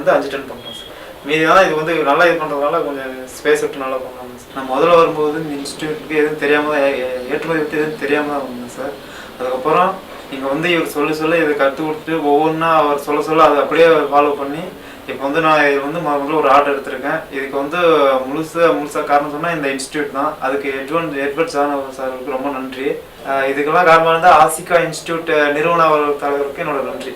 வந்து 5 டன் பண்ணுறோம் சார். மீதி தான் இது வந்து நல்லா இது பண்ணுறதுனால கொஞ்சம் ஸ்பேஸ் விட்டு நல்லா பண்ணலாம் சார். நான் முதல்ல வரும்போது இந்த இன்ஸ்டியூட்டுக்கு எதுவும் தெரியாமல் ஏற்றுமதி விட்டு எதுவும் தெரியாமல் தான் வந்தேன் சார். அதுக்கப்புறம் இங்கே வந்து இவர் சொல்ல இதை கற்றுக் கொடுத்துட்டு ஒவ்வொன்றா அவர் சொல்ல அதை அப்படியே ஃபாலோ பண்ணி இப்போ வந்து நான் இது வந்து முதல்ல ஒரு ஆர்டர் எடுத்திருக்கேன். இதுக்கு வந்து முழுசாக காரணம் சொன்னால் இந்த இன்ஸ்டியூட் தான். அதுக்கு எட்வர்ட் சாருக்கு ரொம்ப நன்றி. இதுக்கெல்லாம் காரணமாக இருந்தால் ஆசிகா இன்ஸ்டியூட் நிறுவன தலைவருக்கு என்னோட நன்றி.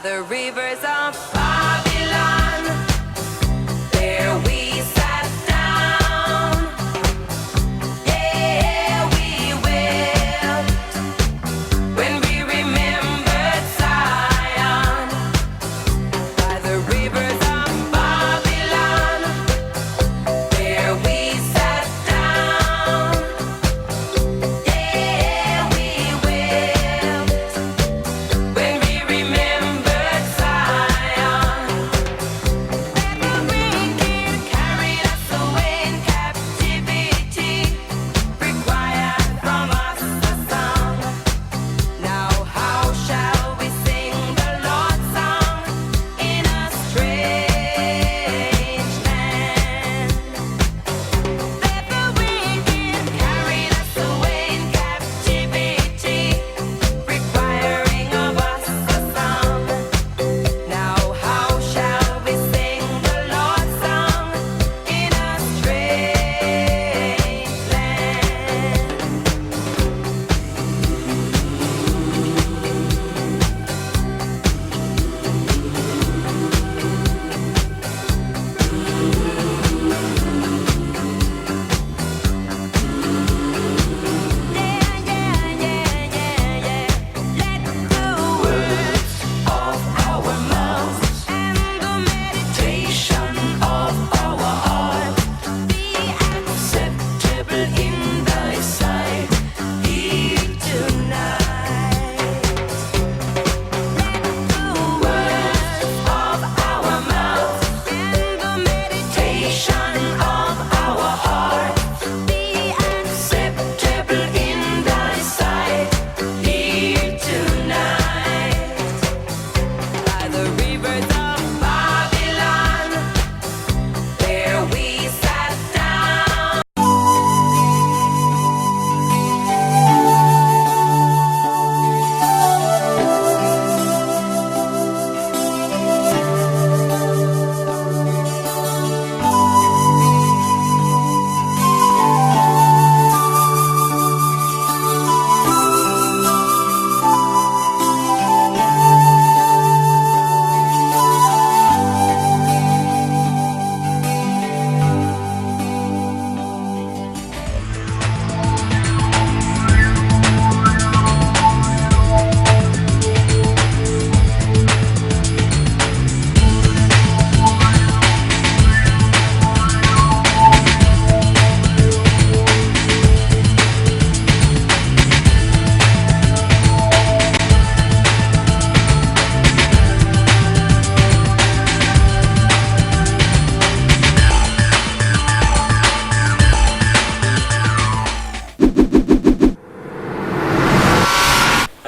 The rivers of Babylon, there we sat down. Yeah, we will, when we remembered Zion. By the rivers of Babylon, there we sat down. Yeah, we will, when we remember.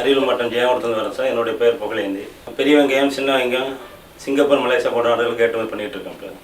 Ariyalur மாவட்டம் ஜெயவர்த்தன் வரேன் sir. என்னுடைய பேர் புகழேந்தி. பெரிய வெங்காயம், சின்ன வெங்காயம், Singapore, Malaysia போன்ற நாடுகளுக்கு ஏற்றுமதி பண்ணிகிட்டு இருக்கேன் சார்.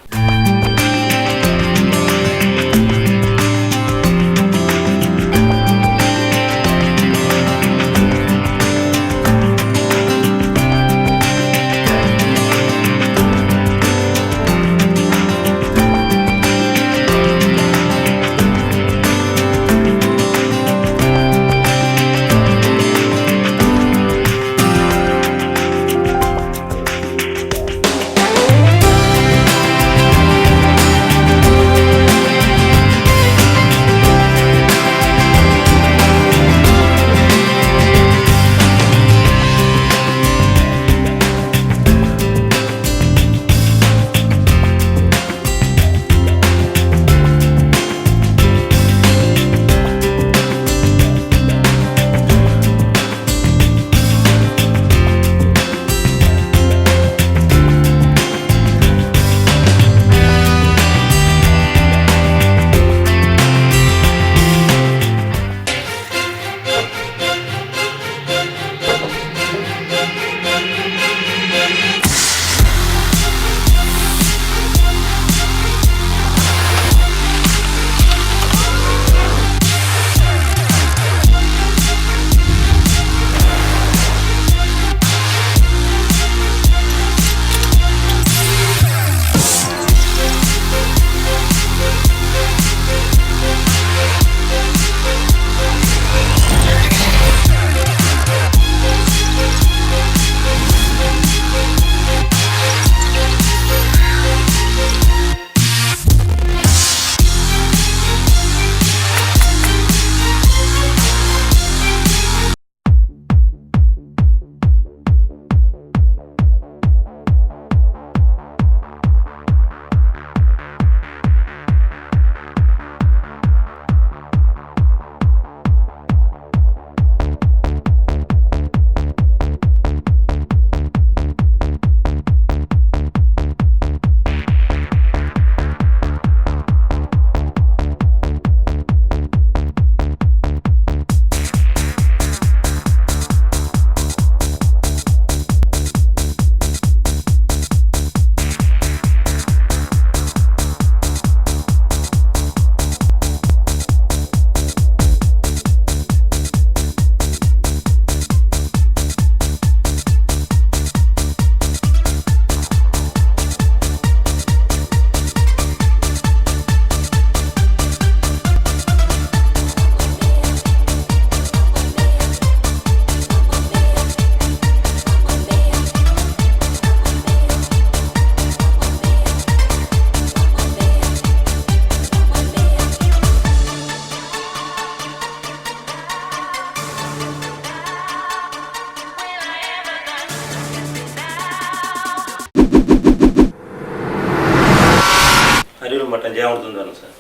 சேலம் மாவட்டம் ஜெயவரத்துலேருந்து வரேன் சார்.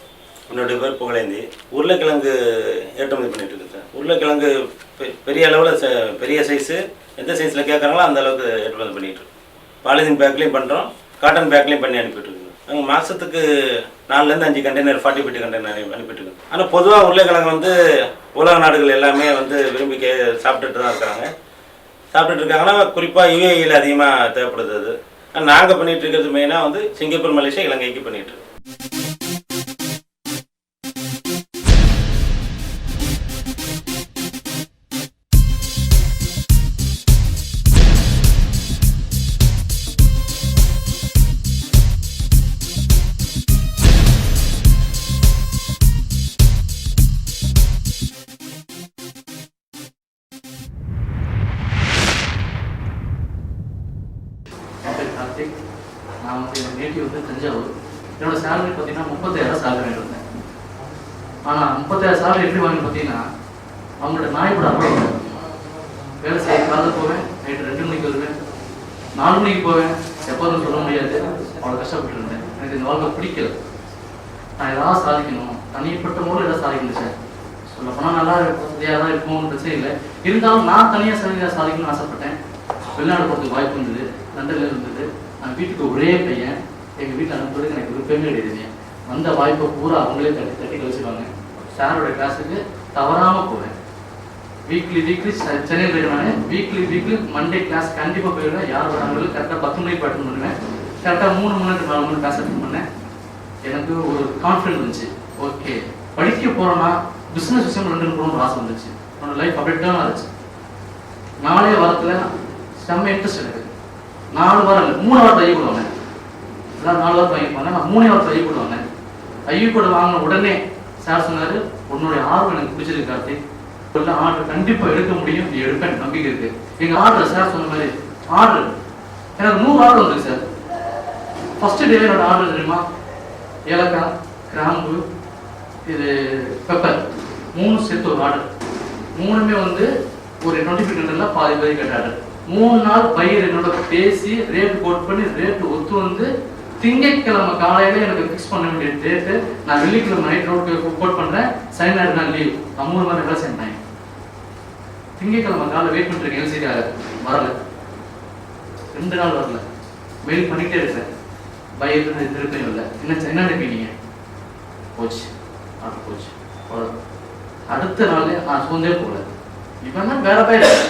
என்னுடைய பேர் புகழேந்தி. உருளைக்கிழங்கு ஏற்றுமதி பண்ணிட்டு இருக்கேன் சார். உருளைக்கிழங்கு பெரிய அளவில் பெரிய சைஸு எந்த சைஸில் கேட்குறாங்களோ அந்த அளவுக்கு ஏற்றுமதி பண்ணிகிட்டு இருக்கோம். பாலிதீன் பேக்லேயும் பண்ணுறோம், காட்டன் பேக்லேயும் பண்ணி அனுப்பிட்டு இருக்கோம். நாங்கள் மாதத்துக்கு 4-5 கண்டெய்னர் 40-50 கண்டெய்னர் அனுப்பிட்டு இருக்கோம். ஆனால் பொதுவாக உருளைக்கிழங்கு வந்து உலக நாடுகள் எல்லாமே வந்து விரும்பி சாப்பிட்டுட்டு தான் இருக்காங்கன்னா குறிப்பாக யுஏஇயில் அதிகமாக தேவைப்படுது. அது நாங்கள் பண்ணிகிட்டு இருக்கிறது மெயினாக வந்து சிங்கப்பூர், மலேசியா, இலங்கைக்கு பண்ணிகிட்டு இருக்கோம். நான் வந்து என் நேட்டிவ் வந்து தஞ்சாவூர். என்னோட சேலரி பார்த்தீங்கன்னா 30,000 சேலரி இருந்தேன். ஆனால் 30,000 சேலரி எப்படி வாங்கி பார்த்தீங்கன்னா அவங்களோட நாய்பட அப்படி வேலை செய்ய காலையில் போவேன், நைட்டு 2 மணிக்கு வருவேன், 4 மணிக்கு போவேன். எப்போதும் சொல்ல முடியாது, அவ்வளோ கஷ்டப்பட்டு இருந்தேன். எனக்கு இந்த வாழ்க்கை பிடிக்கல. நான் ஏதாவது சாதிக்கணும், தனிப்பட்ட முறையில் ஏதாவது சாதிக்கணும் சார். சொல்லப்போனால் நல்லா வசதியாக தான் இருக்கும்னு பிரச்சனை இல்லை. இருந்தாலும் நான் தனியாக சாதிக்கணும்னு ஆசைப்பட்டேன். வெளிநாடு போகிறதுக்கு வாய்ப்பு இருந்தது, லண்டனில் இருந்தது. நான் வீட்டுக்கு ஒரே பையன், எங்கள் வீட்டில் அனுப்புறதுக்கு எனக்கு விருப்பமே கிடையாது. வந்த வாய்ப்பை பூரா அவங்களே தட்டி கழிச்சுடுவாங்க. சாரோட கிளாஸுக்கு தவறாமல் போவேன். வீக்லி சென்னையில் போயிடுவேன். வீக்லி மண்டே கிளாஸ் கண்டிப்பாக போயிடுவேன். யார் வராங்களும் கரெக்டாக 10 மணிக்கு அட்டன் பண்ணுவேன். கரெக்டாக 3 மணி நேரம் 4 மணி கிளாஸ் அட்டன் பண்ணேன். எனக்கு ஒரு கான்ஃபிடன்ஸ் இருந்துச்சு. ஓகே, படிக்க போகிறோன்னா பிஸ்னஸ் விஷயம் லண்டன் போகணும்னு ஆசை வந்துச்சு. என்னோட லைஃப் அப்படியே டேர்ன் ஆச்சு. 4 வாரத்தில் செம்ம இன்ட்ரெஸ்ட் எனக்கு. 4 வாரம் இல்லை, 3 வாரத்தை ஐயோ கூட வாங்கினேன். அதான் 4 வாரத்தை வாங்கி போனேன். நான் 3 வாரத்தை ஐயோ கூட வாங்கினேன். ஐயோ கூட வாங்கின உடனே சார் சொன்னார், உன்னுடைய ஆர்வம் எனக்கு பிடிச்சிருக்கு கார்த்திக், இல்லை ஆர்டர் கண்டிப்பாக எடுக்க முடியும், நீ எடுப்பேன் நம்பிக்கை இருக்கு. எங்கள் ஆர்டர் சார் சொன்ன மாதிரி ஆர்டர் எனக்கு 100 ஆர்டர் வந்துருக்கு சார். ஃபர்ஸ்ட் டே என்னோட ஆர்டர் தெரியுமா? ஏலக்காய், கிராம்பு, இது பெப்பர் 3 சேர்த்து ஒரு ஆர்டர். 3மே வந்து ஒரு 25 பாதி கேட்ட ஆர்டர். 3 நாள் பையர் என்னோட பேசி ரேட்டு கோட் பண்ணி ரேட்டு ஒத்து வந்து திங்கட்கிழமை காலையில எனக்கு ஃபிக்ஸ் பண்ண வேண்டிய டேட்டு. நான் வெள்ளிக்கிழமை நைட் ரோட்டு கோட் பண்றேன். சனிநாடு நான் லீவ். நான் 3 மணி நேரம் சேர்ந்தேன். திங்கட்கிழமை காலையில் வெயிட் பண்ணிருக்கேன். எல்சிக்காக வரல, 2 நாள் வரல. மெயில் பண்ணிட்டே இருக்கேன். பையர் திருப்பி இல்லை. என்ன நினைப்பீங்க? போச்சு, அது போச்சு. அடுத்த நாள் நான் சோந்தே போகல. இவன் தான் வேற பையன்.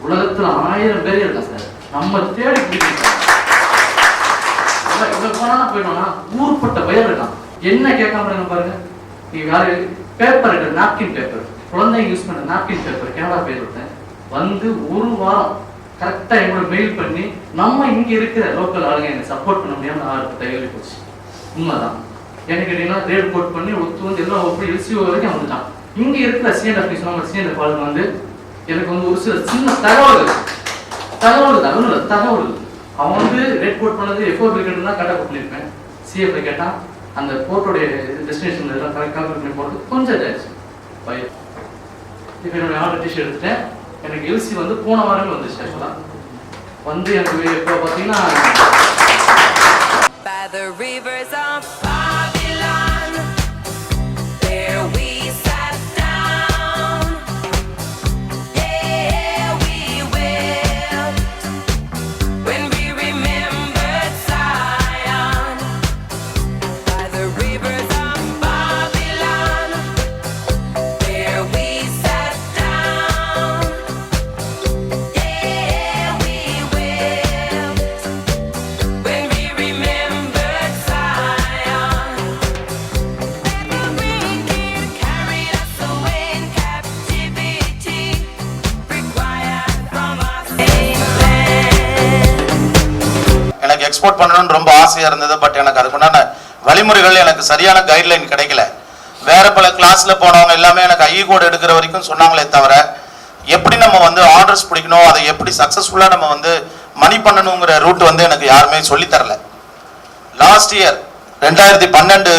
உலகத்துல 1000 பேர் இருக்கான் சார். நம்ம தேடி பிடிக்கணும். போனா போயிட்டோம்னா ஊர்பட்ட பயிர் இருக்கான். என்ன கேட்காம பாருங்க. நீ வேற பேப்பர் இருக்கு, நாப்கின் பேப்பர், குழந்தைங்க யூஸ் பண்ண நாப்கின் பேப்பர், கனடா பேர் விட்டேன். வந்து 1 வாரம் கரெக்டா எங்களோட மெயில் பண்ணி நம்ம இங்க இருக்கிற லோக்கல் ஆளுங்க எனக்கு சப்போர்ட் பண்ண முடியாம ஆளுக்கு தயாரி போச்சு. உண்மைதான். எனக்கு கேட்டீங்கன்னா ரேட் கோட் பண்ணி ஒத்து வந்து எல்லாம் ஒப்படி எல்சிஓ வரைக்கும் வந்துட்டான். இங்க இருக்கிற சிஎன்எஃப் சொன்னாங்க. சிஎன்எஃப் ஆளுங்க வந்து எனக்கு வந்து ஒரு சில சின்ன தகவல் அவன் வந்து ரேட் கோட் பண்ணது எஃப்ஓ கிரிக்கெட் தான் கரெக்டாக பண்ணியிருப்பேன். சிஎஃப்ல கேட்டால் அந்த போர்ட்டோடைய டெஸ்டினேஷன் எல்லாம் கரெக்டாக பண்ணி போகிறது கொஞ்சம் இதாச்சு. இப்போ என்னுடைய ஆர்டர் டிஷர்ட் எடுத்துட்டேன். எனக்கு எல்சி வந்து போன வாரமே வந்துச்சு. ஆக்சுவலாக வந்து எனக்கு இப்போ பார்த்தீங்கன்னா By the rivers of Babylon, there we sat down. Yeah, we wept when we remembered Zion. By the rivers of Babylon, there we sat down. Yeah, we wept when we remembered Zion. Let the wind carry us away in captivity, required from us எனக்கு export பண்ணணும்னு ரொம்ப ஆசையாக இருந்தது. But எனக்கு அதுக்குண்டான வழிமுறைகள் எனக்கு சரியான கைட்லைன் கிடைக்கல. வேற பல கிளாஸில் போனவங்க எல்லாமே எனக்கு ஐ கோட் எடுக்கிற வரைக்கும் சொன்னாங்களே தவிர எப்படி நம்ம வந்து ஆர்டர்ஸ் பிடிக்கணும், அதை எப்படி சக்ஸஸ்ஃபுல்லாக நம்ம வந்து மணி பண்ணணுங்கிற ரூட் வந்து எனக்கு யாருமே சொல்லித்தரல. லாஸ்ட் இயர் 2012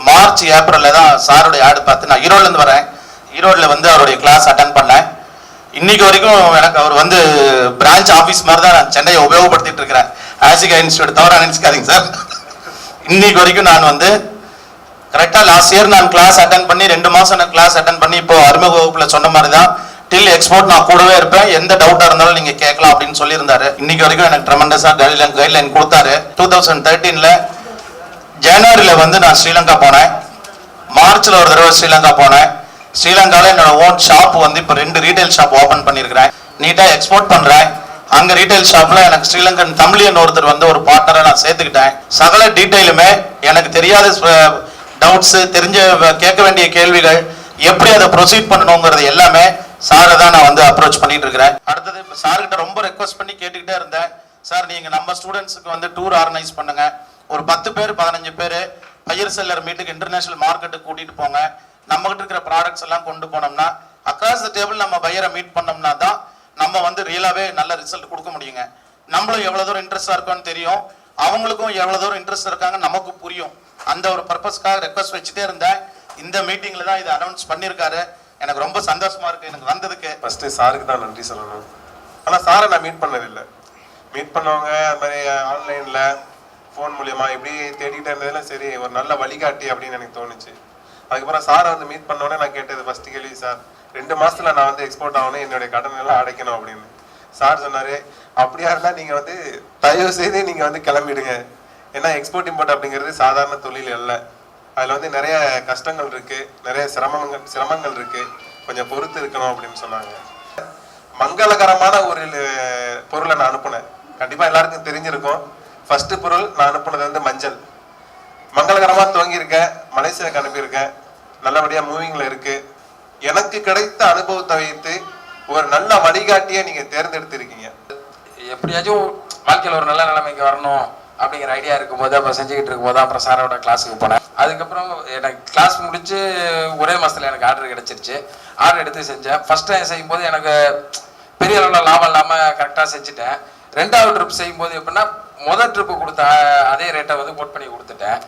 மார்ச் ஏப்ரலில் தான் சாருடைய ஆடு பார்த்து நான் ஈரோடுலேருந்து வரேன். ஈரோடில் வந்து அவருடைய கிளாஸ் அட்டன் பண்ணேன். இன்னைக்கு வரைக்கும் எனக்கு அவர் வந்து பிரான்ச் ஆஃபீஸ் மாதிரி தான் நான் சென்னையை உபயோகப்படுத்திட்டு இருக்கிறேன். ஆசிகா இன்ஸ்டியூட் தவிர நினைச்சுக்காதீங்க சார். இன்னைக்கு வரைக்கும் நான் வந்து கரெக்டாக லாஸ்ட் இயர் நான் கிளாஸ் அட்டன் பண்ணி 2 மாதம் நான் கிளாஸ் அட்டன் பண்ணி இப்போ அறிமுக வகுப்பில் சொன்ன மாதிரி தான் டில் எக்ஸ்போர்ட் நான் கூடவே இருப்பேன், எந்த டவுட்டாக இருந்தாலும் நீங்கள் கேட்கலாம் அப்படின்னு சொல்லியிருந்தாரு. இன்னைக்கு வரைக்கும் எனக்கு ட்ரெமெண்டஸாக கைட்லைன் கொடுத்தாரு. 2013 ஜனவரியில் வந்து நான் ஸ்ரீலங்கா போனேன், மார்ச்சில் ஒரு தடவை ஸ்ரீலங்கா போனேன். ஸ்ரீலங்காவில் என்னோட ஓன் ஷாப் வந்து இப்போ 2 ரீட்டைல் ஷாப் ஓப்பன் பண்ணியிருக்கிறேன், நீட்டாக எக்ஸ்போர்ட் பண்ணுறேன். அங்கே ரீட்டைல் ஷாப்பில் எனக்கு ஸ்ரீலங்கன் தமிழியன் ஒருத்தர் வந்து ஒரு பார்ட்னரை நான் சேர்த்துக்கிட்டேன். சகல டீட்டெயிலுமே எனக்கு தெரியாத டவுட்ஸு, தெரிஞ்ச கேட்க வேண்டிய கேள்விகள், எப்படி அதை ப்ரொசீட் பண்ணணுங்கிறது எல்லாமே சாரை தான் நான் வந்து அப்ரோச் பண்ணிட்டு இருக்கிறேன். அடுத்தது இப்போ சார்கிட்ட ரொம்ப ரெக்வஸ்ட் பண்ணி கேட்டுக்கிட்டே இருந்தேன், சார் நீங்கள் நம்ம ஸ்டூடெண்ட்ஸுக்கு வந்து டூர் ஆர்கனைஸ் பண்ணுங்க, ஒரு 10 பேர் 15 பேர் பயிர் செல்லர் மீட்டுக்கு இன்டர்நேஷனல் மார்க்கெட்டுக்கு கூட்டிகிட்டு போங்க. நம்மகிட்ட இருக்கிற ப்ராடக்ட்ஸ் எல்லாம் கொண்டு போனோம்னா அக்ராஸ் த டேபிள் நம்ம பையரை மீட் பண்ணோம்னா தான் நம்ம வந்து ரியலாகவே நல்ல ரிசல்ட் கொடுக்க முடியுங்க. நம்மளும் எவ்வளோ தூரம் இன்ட்ரெஸ்டாக இருக்கோன்னு தெரியும், அவங்களுக்கும் எவ்வளோ தூரம் இன்ட்ரெஸ்ட் இருக்காங்க நமக்கு புரியும். அந்த ஒரு பர்பஸ்க்காக ரெக்வஸ்ட் வச்சுட்டே இருந்தேன். இந்த மீட்டிங்கில் தான் இதை அனௌன்ஸ் பண்ணியிருக்காரு. எனக்கு ரொம்ப சந்தோஷமா இருக்கு எனக்கு வந்ததுக்கு. ஃபர்ஸ்ட் சாருக்கு தான் நன்றி சொல்லணும். ஆனால் சாரை நான் மீட் பண்ணதில்லை. மீட் பண்ணவங்க அது மாதிரி ஆன்லைனில் ஃபோன் மூலியமா இப்படி தேடிக்கிட்டே இருந்ததில் சரி ஒரு நல்ல வழிகாட்டி அப்படின்னு எனக்கு தோணுச்சு. அதுக்கப்புறம் சாரை வந்து மீட் பண்ணோடனே நான் கேட்டது ஃபர்ஸ்ட் கேள்வி, சார் 2 மாசத்துல நான் வந்து எக்ஸ்போர்ட் ஆகணும், என்னுடைய கடன் எல்லாம் அடைக்கணும் அப்படின்னு. சார் சொன்னாரு, அப்படியா இருந்தால் நீங்கள் வந்து தயவு செய்து நீங்கள் வந்து கிளம்பிடுங்க, ஏன்னா எக்ஸ்போர்ட் இம்போர்ட் அப்படிங்கிறது சாதாரண தொழில் அல்ல. அதில் வந்து நிறைய கஷ்டங்கள் இருக்கு, நிறைய சிரமங்கள் இருக்கு, கொஞ்சம் பொறுத்து இருக்கணும் அப்படின்னு சொன்னாங்க. மங்களகரமான ஒரு பொருளை நான் அனுப்புனேன், கண்டிப்பா எல்லாருக்கும் தெரிஞ்சிருக்கும். ஃபர்ஸ்ட் பொருள் நான் அனுப்புனது வந்து மஞ்சள். மங்களகரமா துவங்கியிருக்கேன், மலேசியாவுக்கு அனுப்பியிருக்கேன், நல்லபடியா மூவிங்ல இருக்கு. எனக்கு கிடைத்த அனுபவத்தை வைத்து ஒரு நல்ல வழிகாட்டியை நீங்க தேர்ந்தெடுத்திருக்கீங்க. எப்படியாச்சும் வாழ்க்கையில் ஒரு நல்ல நிலைமைக்கு வரணும் அப்படிங்கிற ஐடியா இருக்கும்போது அப்புறம் செஞ்சுக்கிட்டு இருக்கும்போது அப்புறம் சாரோட கிளாஸுக்கு போனேன். அதுக்கப்புறம் எனக்கு கிளாஸ் முடிச்சு ஒரே மாதத்தில் எனக்கு ஆர்டர் கிடச்சிருச்சு. ஆர்டர் எடுத்து செஞ்சேன். ஃபர்ஸ்ட் டைம் செய்யும்போது எனக்கு பெரிய அளவில் லாபம் இல்லாமல் கரெக்டாக செஞ்சுட்டேன். 2வது ட்ரிப் செய்யும்போது எப்படின்னா முதல் ட்ரிப்பு கொடுத்த அதே ரேட்டை வந்து கோட் பண்ணி கொடுத்துட்டேன்.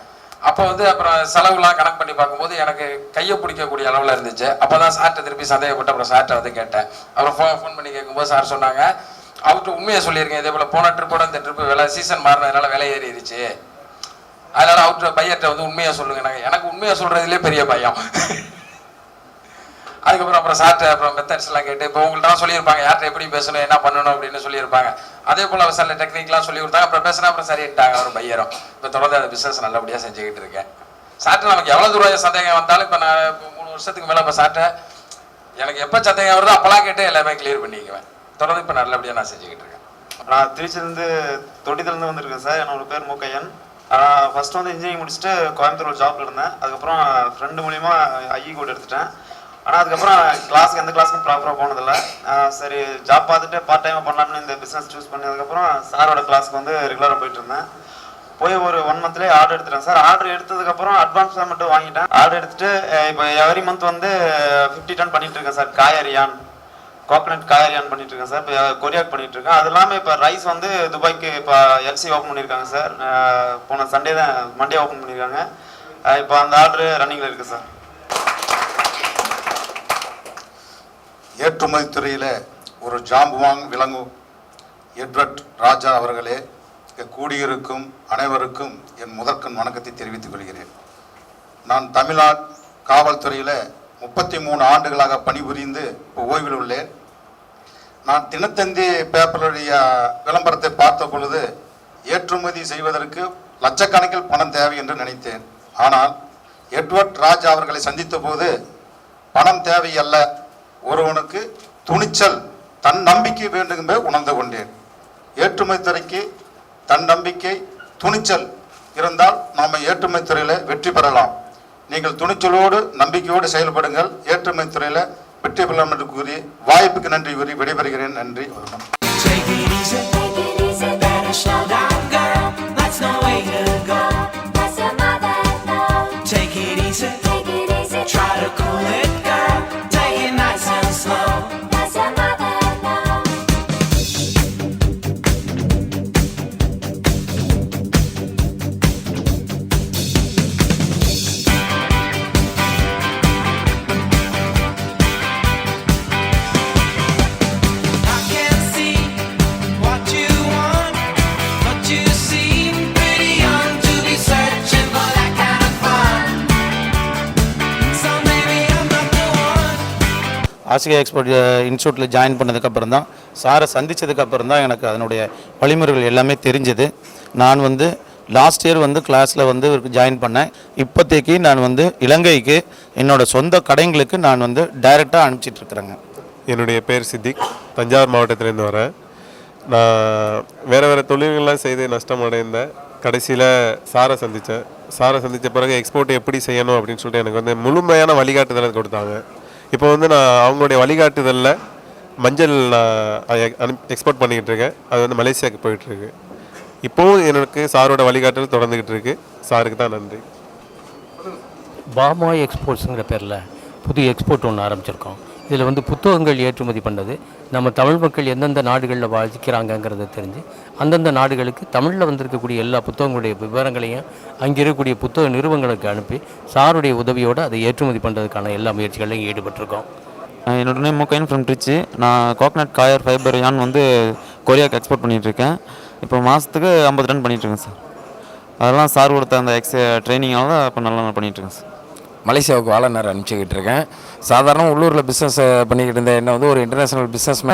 அப்போ வந்து அப்புறம் செலவுலாம் கணக்கு பண்ணி பார்க்கும்போது எனக்கு கையை பிடிக்கக்கூடிய அளவில் இருந்துச்சு. அப்போ தான் சார்கிட்ட திருப்பி சந்தேகப்பட்டு அப்புறம் சார்கிட்ட வந்து கேட்டேன். அப்புறம் ஃபோன் பண்ணி கேட்கும்போது சார் சொன்னாங்க, அவர்கிட்ட உண்மையை சொல்லியிருக்கேன், இதே போல் போன ட்ரிப்போட இந்த ட்ரிப்பு விலை சீசன் மாறினதுனால விலை ஏறிடுச்சு, அதனால அவர்கிட்ட பையர்கிட்ட வந்து உண்மையாக சொல்லுங்க. எனக்கு உண்மையாக சொல்றதுலேயே பெரிய பயம். அதுக்கப்புறம் சார்ட்ட அப்புறம் மெத்தட்ஸ் எல்லாம் கேட்டு இப்போ உங்கள்கிட்ட சொல்லியிருப்பாங்க யார்கிட்ட எப்படி பேசணும் என்ன பண்ணணும் அப்படின்னு சொல்லியிருப்பாங்க. அதே போல் சில டெக்னிக்லாம் சொல்லி கொடுத்தாங்க. அப்புறம் பேசினா அப்புறம் சரிட்டாங்க ஒரு பையரும். இப்போ தொடர்ந்து அந்த பிஸ்னஸ் நல்லபடியாக செஞ்சுக்கிட்டு இருக்கேன். சார்ட்ட நமக்கு எவ்வளோ தூரம் சந்தேகம் வந்தாலும் இப்போ நான் இப்போ 3 வருஷத்துக்கு மேலே இப்போ சார்ட்ட எனக்கு எப்போ சந்தேகம் வருதோ அப்போலாம் கேட்டு எல்லாமே கிளியர் பண்ணிக்குவேன். தொடர்ந்து இப்போ நல்லபடியாக நான் செஞ்சுக்கிட்டு இருக்கேன். நான் திருச்சியிலேருந்து தொட்டிலேருந்து வந்திருக்கேன் சார். என்னோட பேர் மூக்கையன். ஃபர்ஸ்ட் வந்து இன்ஜினியரிங் முடிச்சுட்டு கோயம்புத்தூர் ஜாப்ல இருந்தேன். அதுக்கப்புறம் ஃப்ரெண்டு மூலிமா ஐஇ கோட் எடுத்துட்டேன். ஆனால் அதுக்கப்புறம் எந்த கிளாஸுக்கும் ப்ராப்பராக போனதில்லை. சரி ஜாப் பார்த்துட்டு பார்ட் டைமாக பண்ணலாம்னு இந்த பிஸ்னஸ் சூஸ் பண்ணதுக்கப்புறம் சாரோட கிளாஸுக்கு வந்து ரெகுலராக போயிட்டு இருந்தேன். போய் ஒரு 1 மந்த்லேயே ஆர்டர் எடுத்துட்டேன் சார். ஆர்டர் எடுத்ததுக்கப்புறம் அட்வான்ஸ் மட்டும் வாங்கிட்டேன். ஆர்டர் எடுத்துட்டு இப்போ எவரி மந்த் வந்து 50 டன் பண்ணிட்டு இருக்கேன் சார். காயரியான் கோகனட் காயரியான் பண்ணிட்டு இருக்கேன் சார். இப்போ கொரியாக் பண்ணிட்டு இருக்கேன். அது இல்லாமல் இப்போ ரைஸ் வந்து துபாய்க்கு இப்போ எல்சி ஓப்பன் பண்ணியிருக்காங்க சார். போன சண்டே தான் மண்டே ஓப்பன் பண்ணியிருக்காங்க. இப்போ அந்த ஆர்டர் ரன்னிங்கில் இருக்குது சார். ஏற்றுமதி துறையில் ஒரு ஜாம்புவான் விளங்கும் எட்வர்ட் ராஜா அவர்களே, இங்கே கூடியிருக்கும் அனைவருக்கும் என் முதற்கண் வணக்கத்தை தெரிவித்துக் கொள்கிறேன். நான் தமிழ்நாடு காவல்துறையில் 33 ஆண்டுகளாக பணிபுரிந்து இப்போ ஓய்வில் உள்ளேன். நான் தினத்தந்தி பேப்பருடைய விளம்பரத்தை பார்த்த பொழுது ஏற்றுமதி செய்வதற்கு லட்சக்கணக்கில் பணம் தேவை என்று நினைத்தேன். ஆனால் எட்வர்ட் ராஜா அவர்களை சந்தித்த போது பணம் தேவை அல்ல, ஒருவனுக்கு துணிச்சல் தன் நம்பிக்கை வேண்டும் என்பதை உணர்ந்து கொண்டேன். ஏற்றுமதி துறைக்கு தன் நம்பிக்கை துணிச்சல் இருந்தால் நாம் ஏற்றுமதி துறையில் வெற்றி பெறலாம். நீங்கள் துணிச்சலோடு நம்பிக்கையோடு செயல்படுங்கள். ஏற்றுமதி துறையில் வெற்றி பெறலாம் என்று கூறி வாய்ப்புக்கு நன்றி கூறி விடைபெறுகிறேன். நன்றி. Take it easy, better slow down, girl. That's no way to go. That's your mother, no. Take it easy, Try to cool it, girl. Take it nice and slow. That's your mother, no. I can see Asia export இன்ஸ்டியூட்டில் join பண்ணதுக்கப்புறம் தான், சாரை சந்தித்ததுக்கப்புறம் தான் எனக்கு அதனுடைய வழிமுறைகள் எல்லாமே தெரிஞ்சது. நான் வந்து லாஸ்ட் இயர் வந்து கிளாஸில் வந்து ஜாயின் பண்ணேன். இப்போதைக்கு நான் வந்து இலங்கைக்கு என்னோடய சொந்த கடைங்களுக்கு நான் வந்து டைரெக்டாக அனுப்பிச்சிட்ருக்குறேங்க. என்னுடைய பேர் சித்திக், தஞ்சாவூர் மாவட்டத்திலேருந்து வரேன். நான் வேறு தொழில்கள்லாம் செய்து நஷ்டம் அடைந்தேன். கடைசியில் சாரை சந்தித்தேன். சாரை சந்தித்த பிறகு எக்ஸ்போர்ட் எப்படி செய்யணும் அப்படின்னு சொல்லிட்டு எனக்கு வந்து முழுமையான வழிகாட்டுதலை கொடுத்தாங்க. இப்போ வந்து நான் அவங்களுடைய வழிகாட்டுதலில் மஞ்சள் நான் எக்ஸ்போர்ட் பண்ணிக்கிட்டு இருக்கேன். அது வந்து மலேசியாவுக்கு போயிட்டுருக்கு. இப்போவும் எனக்கு சாரோட வழிகாட்டுதல் தொடர்ந்துக்கிட்டு இருக்கு. சாருக்கு தான் நன்றி. பாமாய் எக்ஸ்போர்ட்ஸுங்கிற பேரில் புது எக்ஸ்போர்ட் ஒன்று ஆரம்பிச்சிருக்கோம். இதில் வந்து புத்தகங்கள் ஏற்றுமதி பண்ணது, நம்ம தமிழ் மக்கள் எந்தெந்த நாடுகளில் வசிக்கிறாங்கங்கிறத தெரிஞ்சு அந்தந்த நாடுகளுக்கு தமிழில் வந்திருக்கக்கூடிய எல்லா புத்தகங்களுடைய விவரங்களையும் அங்கே இருக்கக்கூடிய புத்தக நிறுவனங்களுக்கு அனுப்பி சாருடைய உதவியோடு அதை ஏற்றுமதி பண்ணுறதுக்கான எல்லா முயற்சிகளையும் ஈடுபட்டிருக்கோம். என்னோட நேம் முக்கைன் ஃப்ரம் ட்ரிச்சி. நான் கோகனட் காயர் ஃபைபர் யான் வந்து கொரியாவுக்கு எக்ஸ்போர்ட் பண்ணிகிட்ருக்கேன். இப்போ மாதத்துக்கு 50 டன் பண்ணிகிட்ருக்கேன் சார். அதெல்லாம் சார் கொடுத்த அந்த ட்ரைனிங்கால தான் இப்போ நல்லா பண்ணிகிட்ருக்கேன் சார். மலேசியாவுக்கு வாழ நேரம் அனுப்பிச்சிக்கிட்டு இருக்கேன். சாதாரண உள்ளூரில் பிஸ்னஸ் பண்ணிக்கிட்டு இருந்தேன். என்ன வந்து ஒரு இன்டர்நேஷ்னல் பிஸ்னஸ்